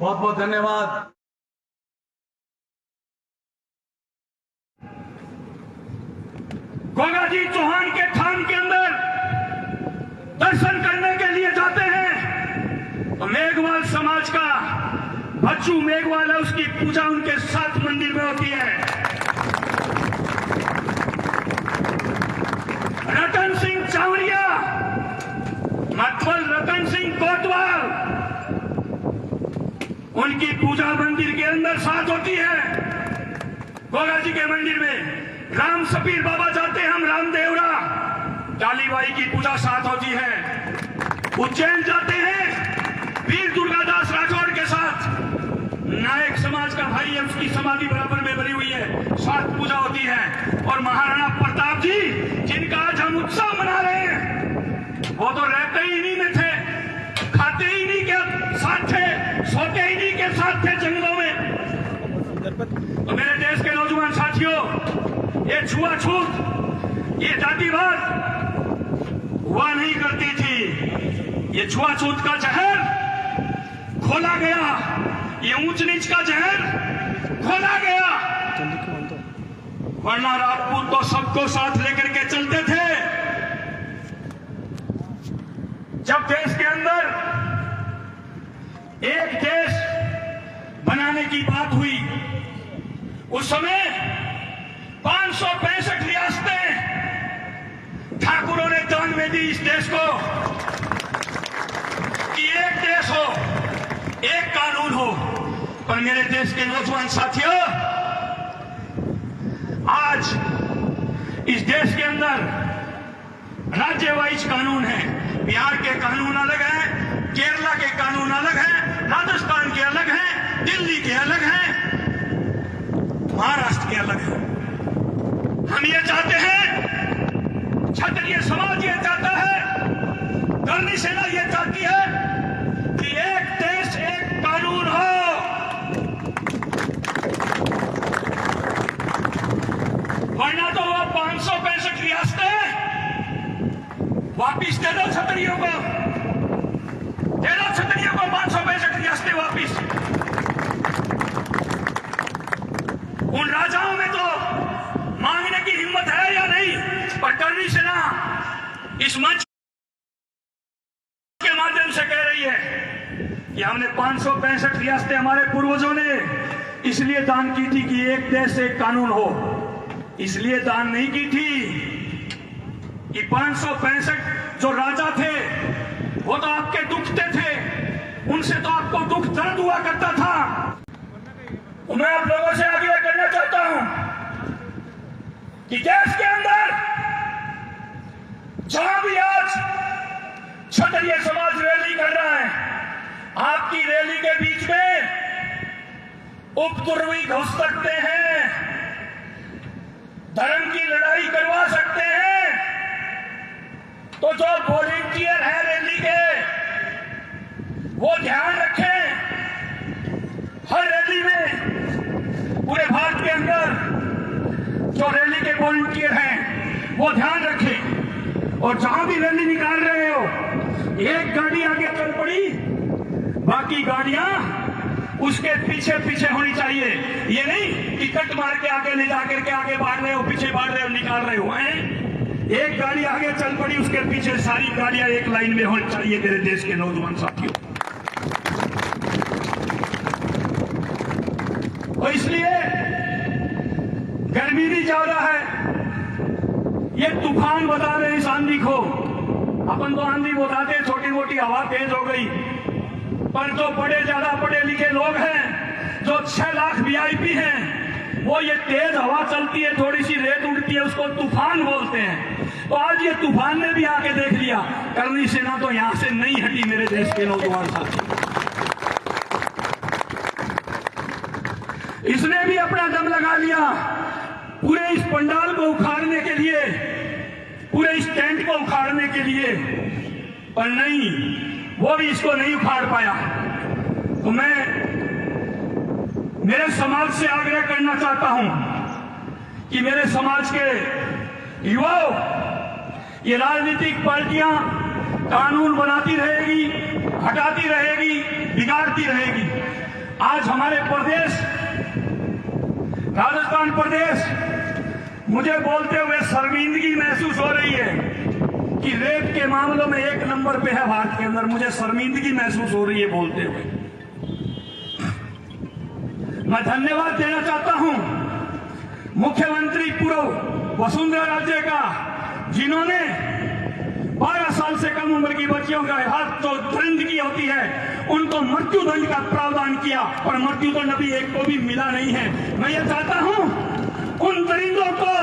बहुत बहुत धन्यवाद। गोगा जी चौहान के थान के अंदर दर्शन करने के लिए जाते हैं तो मेघवाल समाज का बच्चू मेघवाल है, उसकी पूजा उनके साथ मंदिर में होती है। रतन सिंह चावड़िया, मतवल रतन सिंह कोतवाल, उनकी पूजा मंदिर के अंदर साथ होती है। गोगा जी के मंदिर में राम सपीर बाबा जाते हैं, हम रामदेवरा कालीबाई की पूजा साथ होती है। उज्जैन जाते हैं वीर दुर्गादास राठौर के साथ, नायक समाज का भाई है, उसकी समाधि बराबर में बनी हुई है, साथ पूजा होती है। और महाराणा प्रताप जी जिनका आज हम उत्सव मना रहे हैं, वो तो रहते ही नहीं में थे, खाते ही नहीं के साथ थे, सोते ही नहीं के साथ थे जंगलों में। तो मेरे देश के नौजवान साथियों, ये छुआछूत, ये जातिवाद हुआ नहीं करती थी। ये छुआछूत का जहर खोला गया, ये ऊंच नीच का जहर खोला गया, वरना राजपूत तो सबको साथ लेकर के चलते थे। जब देश के अंदर एक देश बनाने की बात हुई, उस समय 565 रियासतें ठाकुरों ने दान में दी इस देश को कि एक देश हो, एक कानून हो। पर मेरे देश के नौजवान साथियों, आज इस देश के अंदर राज्य वाइज कानून है। बिहार के कानून अलग हैं, केरला के कानून अलग हैं, राजस्थान के अलग हैं, दिल्ली के अलग हैं, महाराष्ट्र के अलग हैं। हम ये चाहते हैं, क्षत्रिय समाज ये चाहता है, धरनी सेना ये चाहती है कि एक देश एक कानून हो। वरना तो वो 565 रियासतें वापिस दे दो क्षत्रियों को, दे दो क्षत्रियों को 565 रियासतें वापिस। उन राजाओं में तो मांगने की हिम्मत है या नहीं, पर करनी सेना इस मंच के माध्यम से कह रही है कि हमने 565 रियासतें हमारे पूर्वजों ने इसलिए दान की थी कि एक देश एक कानून हो। इसलिए दान नहीं की थी कि 565 जो राजा थे वो तो आपके दुखते थे, उनसे तो आपको दुख दर्द हुआ करता था। तो मैं आप लोगों से आग्रह करना चाहता हूं कि देश के अंदर जहां भी आज क्षत्रिय समाज रैली कर रहा है, आपकी रैली के बीच में उपद्रवी घुस सकते हैं, धर्म की लड़ाई करवा सकते हैं। तो जो वॉलंटियर है रैली के, वो ध्यान रखें, हर रैली में पूरे भारत के अंदर जो रैली के वॉलंटियर हैं वो ध्यान रखें। और जहां भी रैली निकाल रहे हो, एक गाड़ी आगे चल पड़ी, बाकी गाड़ियां उसके पीछे पीछे होनी चाहिए। ये नहीं कि कट मार के आगे ले जाकर के आगे बाढ़ रहे हो, पीछे बाढ़ रहे हो, निकाल रहे हो। एक गाड़ी आगे चल पड़ी, उसके पीछे सारी गाड़ियां एक लाइन में होनी चाहिए मेरे देश के नौजवान साथियों। और इसलिए गर्मी भी ज्यादा है, ये तूफान बता रहे इस आंधी को। अपन तो आंधी बताते, छोटी मोटी हवा तेज हो गई, पर जो ज्यादा पढ़े लिखे लोग हैं, जो 6 लाख VIP हैं, वो ये तेज हवा चलती है, थोड़ी सी रेत उड़ती है, उसको तूफान बोलते हैं। तो आज ये तूफान ने भी आके देख लिया, करनी सेना तो यहां से नहीं हटी मेरे देश के नौजवान साथी। इसने भी अपना दम लगा लिया पूरे इस पंडाल को उखाड़ने के लिए, पूरे इस टेंट को उखाड़ने के लिए, पर नहीं, वो भी इसको नहीं उखाड़ पाया। तो मैं मेरे समाज से आग्रह करना चाहता हूं कि मेरे समाज के युवाओं, ये राजनीतिक पार्टियां कानून बनाती रहेगी, हटाती रहेगी, बिगाड़ती रहेगी। आज हमारे प्रदेश राजस्थान प्रदेश मुझे बोलते हुए शर्मिंदगी महसूस हो रही है कि रेप के मामलों में 1 नंबर पे है भारत के अंदर। मुझे शर्मिंदगी महसूस हो रही है बोलते हुए। मैं धन्यवाद देना चाहता हूं मुख्यमंत्री पूर्व वसुंधरा राजे का, जिन्होंने 12 साल से कम उम्र की बच्चियों का हाथ जो दरिंदगी होती है उनको मृत्युदंड का प्रावधान किया, और मृत्युदंड अभी एक को भी मिला नहीं है। मैं ये चाहता हूं उन दरिंदों को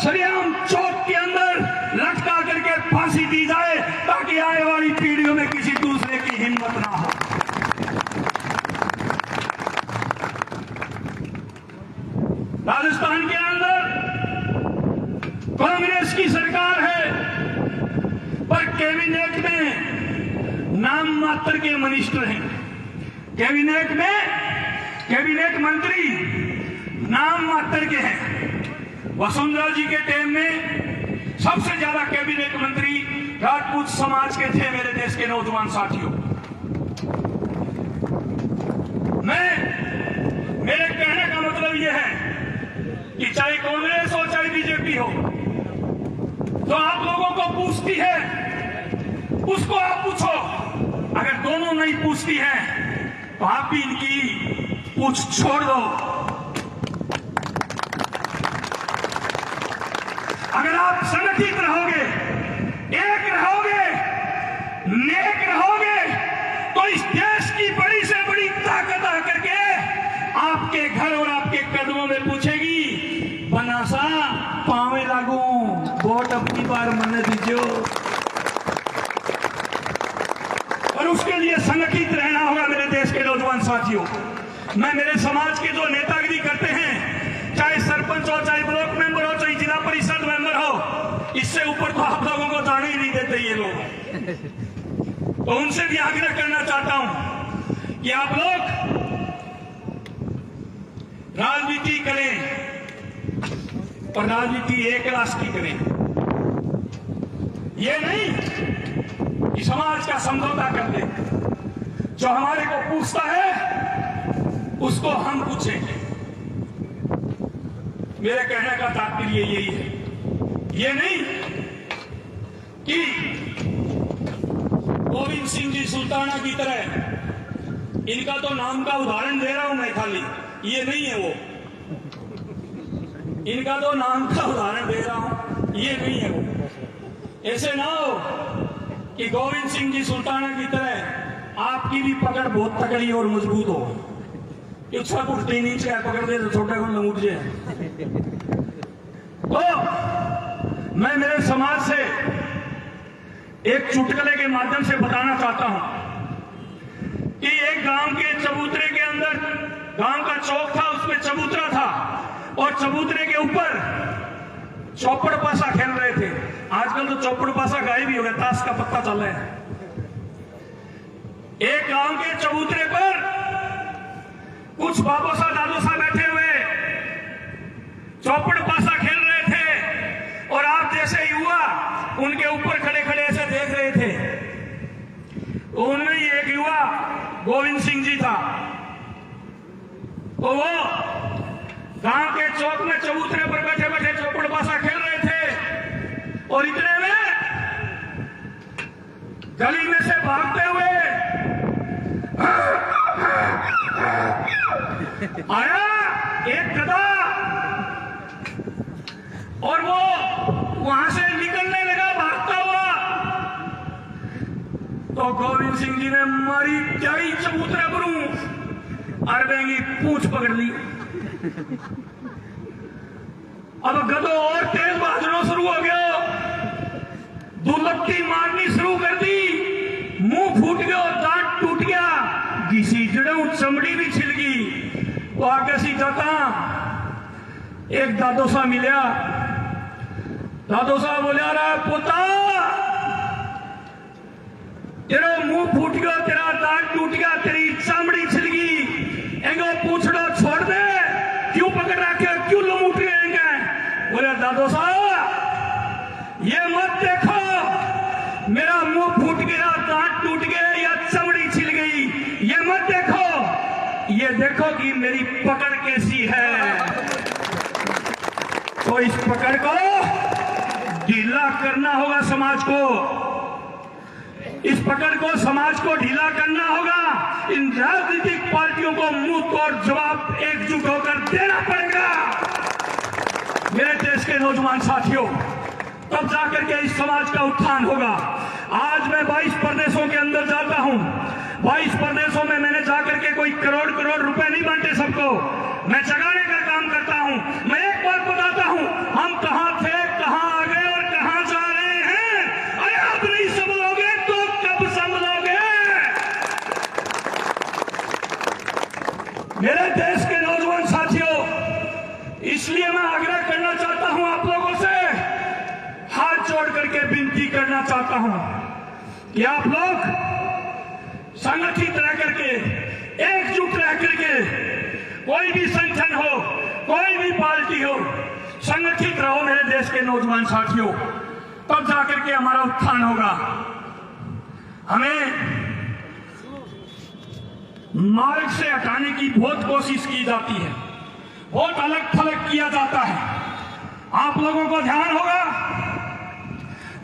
सरेआम चौक के अंदर लटका करके फांसी दी जाए, ताकि आने वाली पीढ़ियों में किसी दूसरे की हिम्मत ना हो। राजस्थान के अंदर कांग्रेस की सरकार है, पर कैबिनेट में नाम मात्र के मिनिस्टर हैं। कैबिनेट में कैबिनेट मंत्री नाम मात्र के हैं। वसुंधरा जी के टाइम में सबसे ज्यादा कैबिनेट मंत्री राजपूत समाज के थे। मेरे देश के नौजवान साथियों, मेरे कहने का मतलब यह है कि चाहे कांग्रेस हो चाहे बीजेपी हो, तो आप लोगों को पूछती है उसको आप पूछो। अगर दोनों नहीं पूछती है तो आप भी इनकी पूछ छोड़ दो। अगर आप संगठित रहोगे, एक रहोगे, नेक रहोगे, तो इस देश की बड़ी से बड़ी ताकत आकर के आपके घर और आपके कदमों में पूछेगी, बनासा पावे लागू, वोट अपनी बार मन दीजियो। और उसके लिए संगठित रहना होगा मेरे देश के नौजवान साथियों। मैं मेरे समाज के जो नेतागिरी करते हैं, चाहे सरपंच हो, चाहे ब्लॉक मेंबर हो, चाहे जिला परिषद मेंबर हो, इससे ऊपर तो आप लोगों को जाने ही नहीं देते ये लोग। तो उनसे भी आग्रह करना चाहता हूं कि आप लोग राजनीति करें, और राजनीति एक क्लास की करें। ये नहीं कि समाज का समझौता कर ले। जो हमारे को पूछता है उसको हम पूछेंगे। मेरे कहने का तात्पर्य यही है, ये नहीं कि गोविंद सिंह जी सुल्ताना की तरह, इनका तो नाम का उदाहरण दे रहा हूं मैं खाली, ये नहीं है वो। इनका तो नाम का उदाहरण दे रहा हूं, ये नहीं है वो। ऐसे ना हो कि गोविंद सिंह जी सुल्ताना की तरह आपकी भी पकड़ बहुत तगड़ी और मजबूत हो। इच्छा कुछ 3 इंच का पकड़ दे तो छोटे को लंगूट जाए। तो मैं मेरे समाज से एक चुटकुले के माध्यम से बताना चाहता हूं कि एक गांव के चबूतरे के अंदर, गांव का चौक था, उसमें चबूतरा था, और चबूतरे के ऊपर चौपड़ पासा खेल रहे थे। आजकल तो चौपड़ पासा गायब ही हो गया, ताश का पत्ता चल रहा है। एक गांव के चबूतरे पर कुछ बाबोसा दादोसा बैठे हुए चौपड़ पासा खेल रहे थे, और आप जैसे युवा उनके ऊपर खड़े खड़े ऐसे देख रहे थे। तो उनमें ही एक युवा गोविंद सिंह जी था। तो वो गांव के चौक में चबूतरे पर बैठे बैठे चौपड़ पासा खेल रहे थे, और इतने में गली में से भागते हुए आया एक गधा, और वो वहां से निकलने लगा भागता हुआ। तो गोविंद सिंह जी ने मारी जाई चबूतरे करूं, अरबेंगी पूंछ पकड़ ली। अब गधो और तेज भागना शुरू हो गया, दुलत्ती मारनी शुरू कर दी, मुंह फूट गया, दांत टूट गया, घिसी जड़ों चमड़ी भी छिल गई। तो आगे सी जाता एक दादोसा मिला। दादोसा बोलिया रहा, पोता तेरा मुंह फूट गया, तेरा दांत टूट गया, तेरी चमड़ी छिल गई, एंगो पूछड़ो छोड़ दे, क्यों पकड़ रखे, क्यों लूट रहे हैं? बोले दादोसा ये मत देखो मेरा मुंह फूट गया, दांत टूट गए या चमड़ी ये मत देखो, ये देखो कि मेरी पकड़ कैसी है। तो इस पकड़ को ढीला करना होगा समाज को, इस पकड़ को समाज को ढीला करना होगा। इन राजनीतिक पार्टियों को मुंह तोड़ जवाब एकजुट होकर देना पड़ेगा। मेरे देश के नौजवान साथियों, तब जाकर के इस समाज का उत्थान होगा। आज मैं 22 प्रदेशों के अंदर जाता हूं, 22 प्रदेशों में मैंने जाकर के कोई करोड़ करोड़ रुपए नहीं बांटे सबको, मैं जगाने का काम करता हूं। मैं एक बात बताता हूं, हम कहां थे, कहां आ गए और कहां जा रहे हैं। अरे आप नहीं संभलोगे तो कब संभलोगे? मेरे देश के नौजवान साथियों, इसलिए मैं आग्रह करना चाहता हूं आप लोगों से, हाथ जोड़ करके विनती करना चाहता हूं कि आप लोग संगठित रह करके, एकजुट रह करके, कोई भी संगठन हो, कोई भी पार्टी हो, संगठित रहो मेरे देश के नौजवान साथियों, तब जाकर के हमारा उत्थान होगा। हमें मार्ग से हटाने की बहुत कोशिश की जाती है, बहुत अलग थलग किया जाता है। आप लोगों को ध्यान होगा,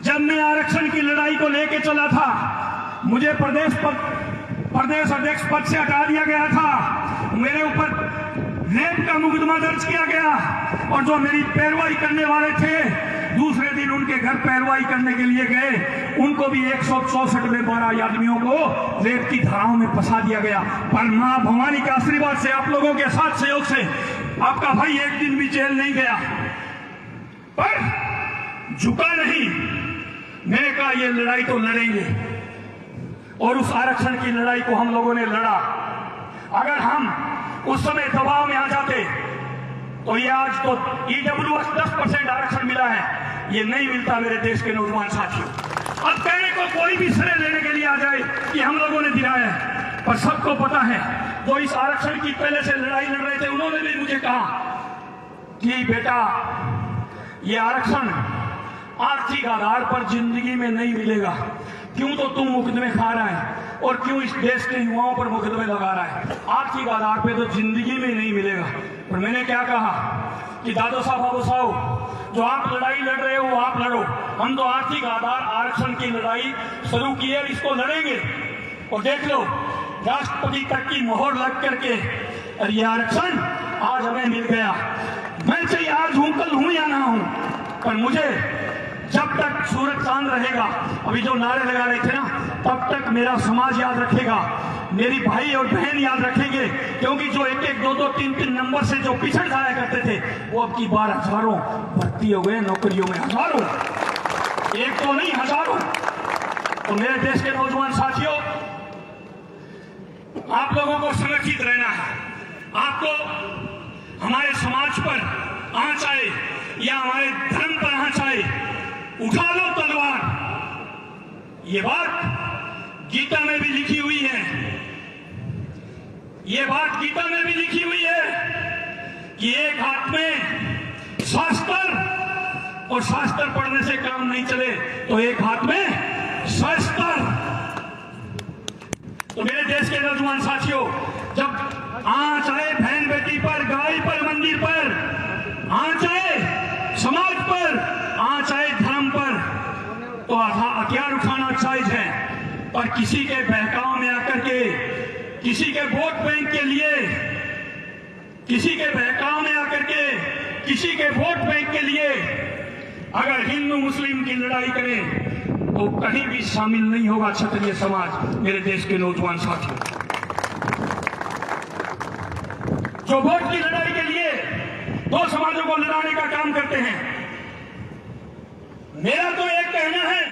जब मैं आरक्षण की लड़ाई को लेकर चला था, मुझे प्रदेश अध्यक्ष पद से हटा दिया गया था। मेरे ऊपर रेप का मुकदमा दर्ज किया गया और जो मेरी पैरवाई करने वाले थे, दूसरे दिन उनके घर पैरवाई करने के लिए गए, उनको भी 164 में 12 आदमियों को रेप की धाराओं में फंसा दिया गया। पर मां भवानी के आशीर्वाद से, आप लोगों के साथ सहयोग से, आपका भाई एक दिन भी जेल नहीं गया, पर झुका नहीं। मैंने कहा ये लड़ाई तो लड़ेंगे, और उस आरक्षण की लड़ाई को हम लोगों ने लड़ा। अगर हम उस समय दबाव में आ जाते तो ये आज तो ईडब्ल्यूएस 10% आरक्षण मिला है, ये नहीं मिलता मेरे देश के नौजवान साथियों। अब कहने को कोई भी श्रेय लेने के लिए आ जाए कि हम लोगों ने दिलाया है, पर सबको पता है, जो इस आरक्षण की पहले से लड़ाई लड़ रहे थे, उन्होंने भी मुझे कहा कि बेटा ये आरक्षण आर्थिक आधार पर जिंदगी में नहीं मिलेगा। क्यों तो तुम मुकदमे खा रहा है और क्यों इस देश के युवाओं पर मुकदमे लगा रहा है, आर्थिक आधार पे तो जिंदगी में नहीं मिलेगा। और मैंने क्या कहा कि दादो साहब, बाबू साहब, जो आप लड़ाई लड़ रहे हो वो आप लड़ो, हम तो आर्थिक आधार आरक्षण की लड़ाई शुरू की है, इसको लड़ेंगे। और देख लो, राष्ट्रपति तक की मोहर लग करके और ये आरक्षण आज हमें मिल गया। मैं चाहे आज हूं, कल हूं या ना हूं, पर मुझे जब तक सूरज चांद रहेगा, अभी जो नारे लगा रहे थे ना, तब तक मेरा समाज याद रखेगा, मेरी भाई और बहन याद रखेंगे। क्योंकि जो 1-1, 2-2, 3-3 नंबर से जो पिछड़ जाया करते थे, वो अब की बार हजारों भर्ती हो गए, नौकरियों में हजारों, एक तो नहीं हजारों। तो मेरे देश के नौजवान साथियों, आप लोगों को संगठित रहना है। आपको हमारे समाज पर आंच आए या हमारे धर्म पर आंच आए, उठा लो तलवार। ये बात गीता में भी लिखी हुई है, ये बात गीता में भी लिखी हुई है कि एक हाथ में शास्त्र, और शास्त्र पढ़ने से काम नहीं चले तो एक हाथ में शस्त्र। तो मेरे देश के नौजवान साथियों, जब आंच आए बहन बेटी पर, गाय पर, मंदिर पर, आंच आए समाज पर, आंच आए धर्म पर, तो हथियार उठाना जायज है। पर किसी के बहकाव में आकर के, किसी के वोट बैंक के लिए, किसी के बहकाव में आकर के, किसी के वोट बैंक के लिए अगर हिंदू मुस्लिम की लड़ाई करें तो कहीं भी शामिल नहीं होगा क्षत्रिय समाज। मेरे देश के नौजवान साथियों, जो वोट की लड़ाई के लिए दो समाजों को लड़ाने का काम करते हैं, मेरा तो एक कहना है।